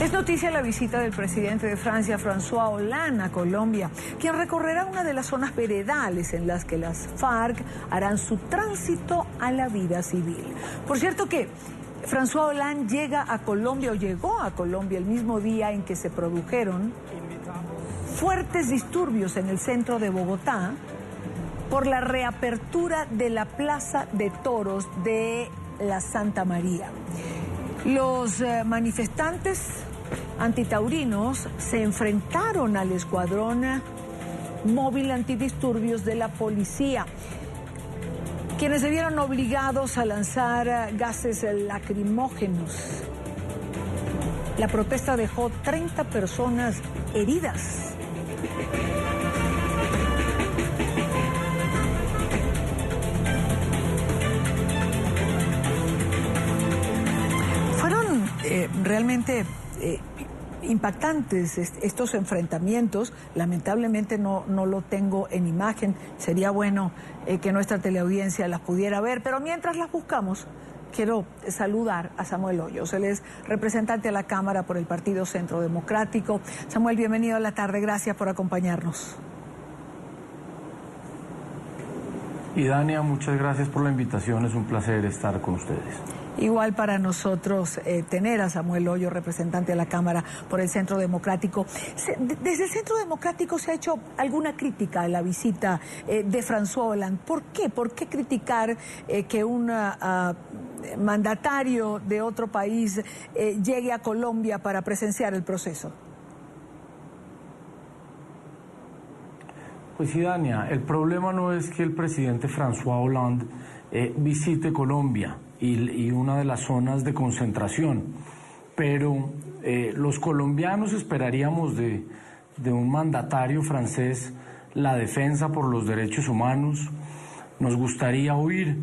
Es noticia la visita del presidente de Francia, François Hollande, a Colombia, quien recorrerá una de las zonas veredales en las que las FARC harán su tránsito a la vida civil. Por cierto que François Hollande llega a Colombia o llegó a Colombia el mismo día en que se produjeron fuertes disturbios en el centro de Bogotá por la reapertura de la Plaza de Toros de la Santa María. Los manifestantes antitaurinos se enfrentaron al escuadrón móvil antidisturbios de la policía, quienes se vieron obligados a lanzar gases lacrimógenos. La protesta dejó 30 personas heridas. Fueron realmente impactantes estos enfrentamientos. Lamentablemente no lo tengo en imagen. Sería bueno que nuestra teleaudiencia las pudiera ver, pero mientras las buscamos, quiero saludar a Samuel Hoyos. Él es representante a la Cámara por el Partido Centro Democrático. Samuel, bienvenido a la tarde. Gracias por acompañarnos. Y Dania, muchas gracias por la invitación. Es un placer estar con ustedes. Igual para nosotros tener a Samuel Hoyos, representante de la Cámara por el Centro Democrático. Desde el Centro Democrático se ha hecho alguna crítica a la visita de François Hollande. ¿Por qué? ¿Por qué criticar que un mandatario de otro país llegue a Colombia para presenciar el proceso? Pues sí, Dania, el problema no es que el presidente François Hollande visite Colombia y una de las zonas de concentración, pero los colombianos esperaríamos de un mandatario francés la defensa por los derechos humanos. Nos gustaría oír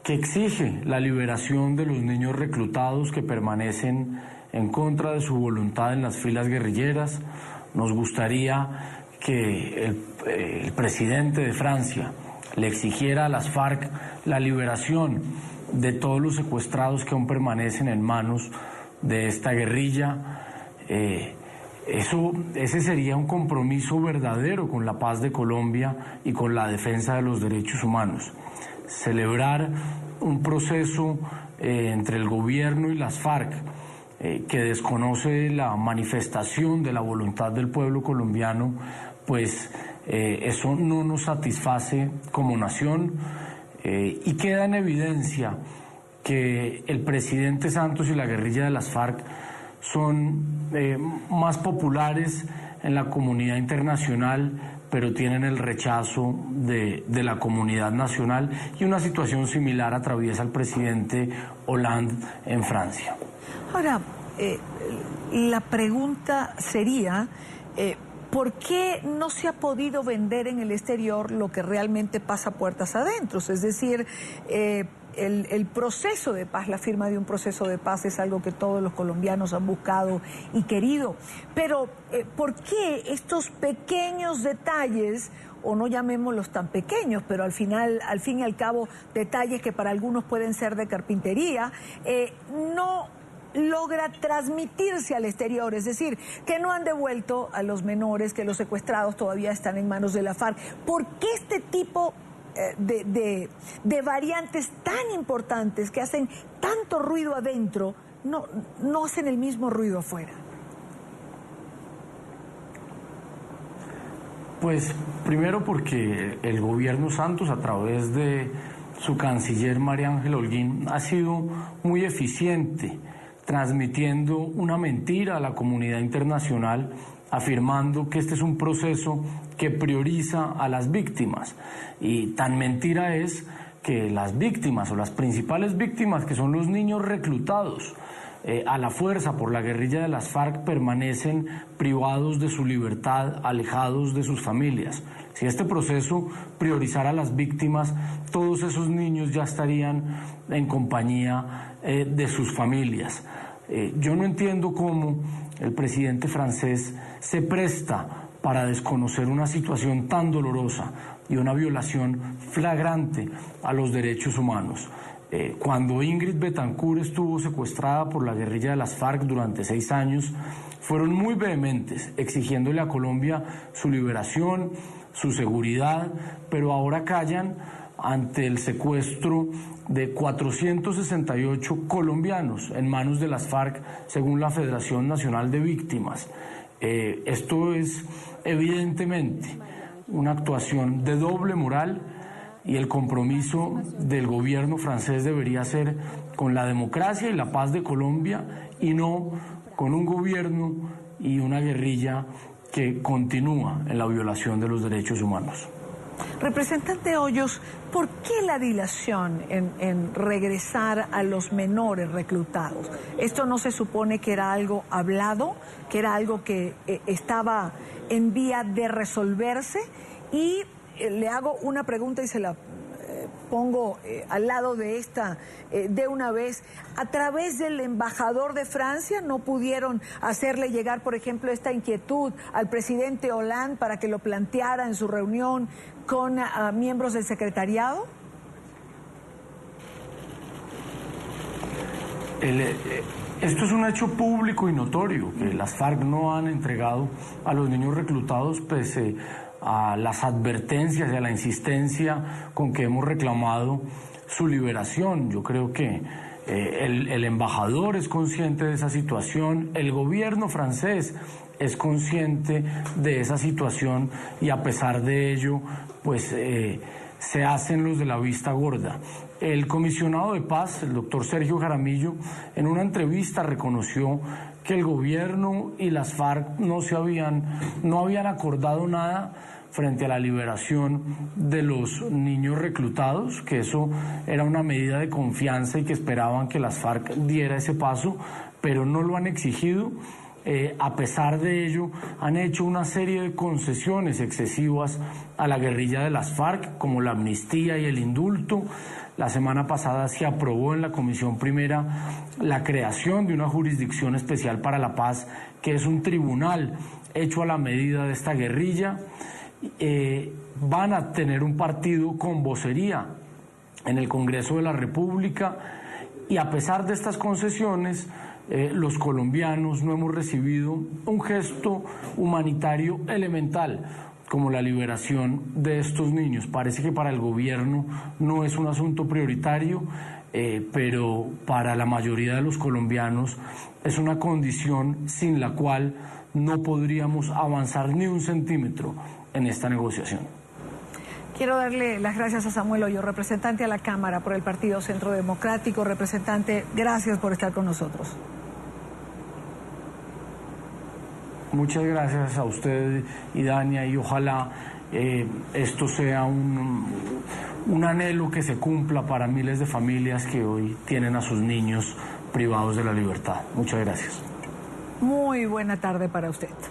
que exige la liberación de los niños reclutados que permanecen en contra de su voluntad en las filas guerrilleras. Nos gustaría que el presidente de Francia le exigiera a las FARC la liberación de todos los secuestrados que aún permanecen en manos de esta guerrilla. Ese sería un compromiso verdadero con la paz de Colombia y con la defensa de los derechos humanos. Celebrar un proceso entre el gobierno y las FARC que desconoce la manifestación de la voluntad del pueblo colombiano, pues eso no nos satisface como nación. Y queda en evidencia que el presidente Santos y la guerrilla de las FARC son más populares en la comunidad internacional, pero tienen el rechazo de la comunidad nacional, y una situación similar atraviesa al presidente Hollande en Francia. Ahora, la pregunta sería, ¿por qué no se ha podido vender en el exterior lo que realmente pasa puertas adentro? Es decir, el proceso de paz, la firma de un proceso de paz es algo que todos los colombianos han buscado y querido. Pero, ¿por qué estos pequeños detalles, o no llamémoslos tan pequeños, pero al fin y al cabo, detalles que para algunos pueden ser de carpintería, no logra transmitirse al exterior? Es decir, que no han devuelto a los menores, que los secuestrados todavía están en manos de la FARC. ¿Por qué este tipo de variantes tan importantes que hacen tanto ruido adentro no hacen el mismo ruido afuera? Pues primero porque el gobierno Santos, a través de su canciller María Ángela Holguín, ha sido muy eficiente transmitiendo una mentira a la comunidad internacional, afirmando que este es un proceso que prioriza a las víctimas. Y tan mentira es que las víctimas, o las principales víctimas, que son los niños reclutados a la fuerza por la guerrilla de las FARC, permanecen privados de su libertad, alejados de sus familias. Si este proceso priorizara a las víctimas, todos esos niños ya estarían en compañía de sus familias. Yo no entiendo cómo el presidente francés se presta para desconocer una situación tan dolorosa y una violación flagrante a los derechos humanos. Cuando Ingrid Betancourt estuvo secuestrada por la guerrilla de las FARC durante 6 años, fueron muy vehementes, exigiéndole a Colombia su liberación, su seguridad, pero ahora callan ante el secuestro de 468 colombianos en manos de las FARC, según la Federación Nacional de Víctimas. Esto es evidentemente una actuación de doble moral, y el compromiso del gobierno francés debería ser con la democracia y la paz de Colombia, y no con un gobierno y una guerrilla que continúa en la violación de los derechos humanos. Representante Hoyos, ¿por qué la dilación en regresar a los menores reclutados? ¿Esto no se supone que era algo hablado, que era algo que estaba en vía de resolverse? Y le hago una pregunta y se la pongo al lado de esta de una vez. A través del embajador de Francia no pudieron hacerle llegar, por ejemplo, esta inquietud al presidente Hollande para que lo planteara en su reunión con miembros del secretariado. Esto es un hecho público y notorio, que las FARC no han entregado a los niños reclutados pese a las advertencias y a la insistencia con que hemos reclamado su liberación. Yo creo que el embajador es consciente de esa situación, el gobierno francés es consciente de esa situación, y a pesar de ello, pues se hacen los de la vista gorda. El comisionado de paz, el doctor Sergio Jaramillo, en una entrevista reconoció que el gobierno y las FARC no habían acordado nada frente a la liberación de los niños reclutados, que eso era una medida de confianza y que esperaban que las FARC diera ese paso, pero no lo han exigido. A pesar de ello, han hecho una serie de concesiones excesivas a la guerrilla de las FARC, como la amnistía y el indulto. La semana pasada se aprobó en la Comisión Primera la creación de una jurisdicción especial para la paz, que es un tribunal hecho a la medida de esta guerrilla. Van a tener un partido con vocería en el Congreso de la República, y a pesar de estas concesiones, los colombianos no hemos recibido un gesto humanitario elemental como la liberación de estos niños. Parece que para el gobierno no es un asunto prioritario, pero para la mayoría de los colombianos es una condición sin la cual no podríamos avanzar ni un centímetro en esta negociación. Quiero darle las gracias a Samuel Hoyos, representante a la Cámara por el Partido Centro Democrático. Representante, gracias por estar con nosotros. Muchas gracias a usted y Dania, y ojalá esto sea un anhelo que se cumpla para miles de familias que hoy tienen a sus niños privados de la libertad. Muchas gracias. Muy buena tarde para usted.